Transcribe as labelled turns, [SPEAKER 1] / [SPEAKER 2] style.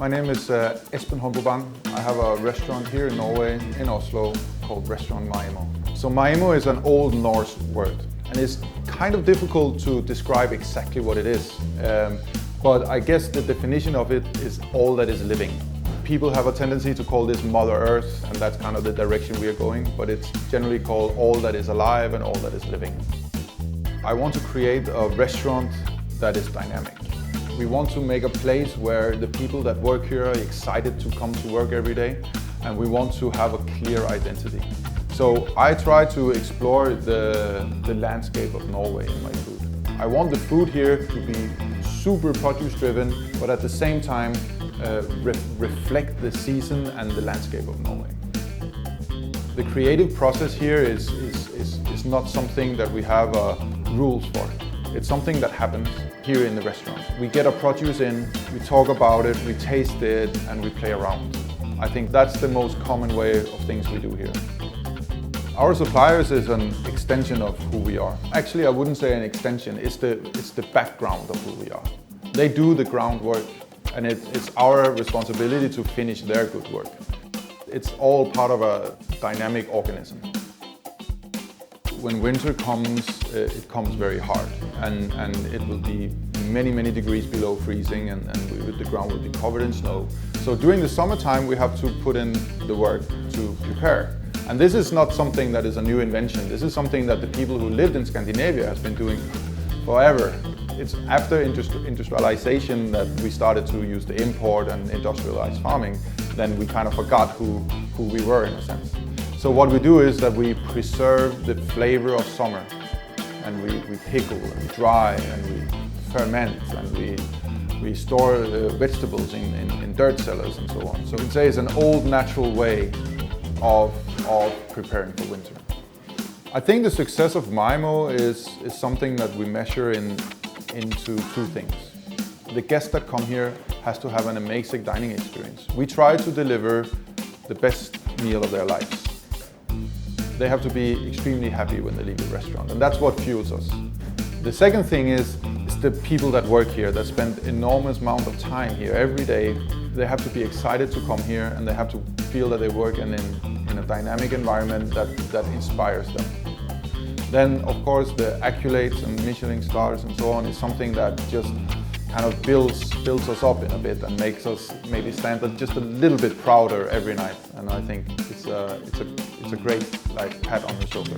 [SPEAKER 1] My name is Esben Holmboe Bang. I have a restaurant here in Norway, in Oslo, called Restaurant Maaemo. So Maaemo is an Old Norse word, and it's kind of difficult to describe exactly what it is. But I guess the definition of it is all that is living. People have a tendency to call this Mother Earth, and that's kind of the direction we are going, but it's generally called all that is alive and all that is living. I want to create a restaurant that is dynamic. We want to make a place where the people that work here are excited to come to work every day, and we want to have a clear identity. So I try to explore the landscape of Norway in my food. I want the food here to be super produce driven, but at the same time reflect the season and the landscape of Norway. The creative process here is not something that we have rules for. It's something that happens here in the restaurant. We get our produce in, we talk about it, we taste it, and we play around. I think that's the most common way of things we do here. Our suppliers is an extension of who we are. Actually, I wouldn't say an extension, it's the background of who we are. They do the groundwork, and it's our responsibility to finish their good work. It's all part of a dynamic organism. When winter comes, it comes very hard, and it will be many degrees below freezing, and the ground will be covered in snow. So during the summertime we have to put in the work to prepare. And this is not something that is a new invention. This is something that the people who lived in Scandinavia has been doing forever. It's after industrialization that we started to use the import and industrialized farming, then we kind of forgot who we were in a sense. So what we do is that we preserve the flavor of summer, and we pickle and dry and we ferment and we store vegetables in dirt cellars and so on. So you can say it's an old natural way of preparing for winter. I think the success of Maaemo is something that we measure into two things. The guests that come here has to have an amazing dining experience. We try to deliver the best meal of their lives. They have to be extremely happy when they leave the restaurant, and that's what fuels us. The second thing is the people that work here, that spend enormous amount of time here every day. They have to be excited to come here, and they have to feel that they work in a dynamic environment that inspires them. Then, of course, the accolades and Michelin-stars and so on is something that just kind of builds us up in a bit and makes us maybe stand just a little bit prouder every night. And I think it's a great pat on the shoulder.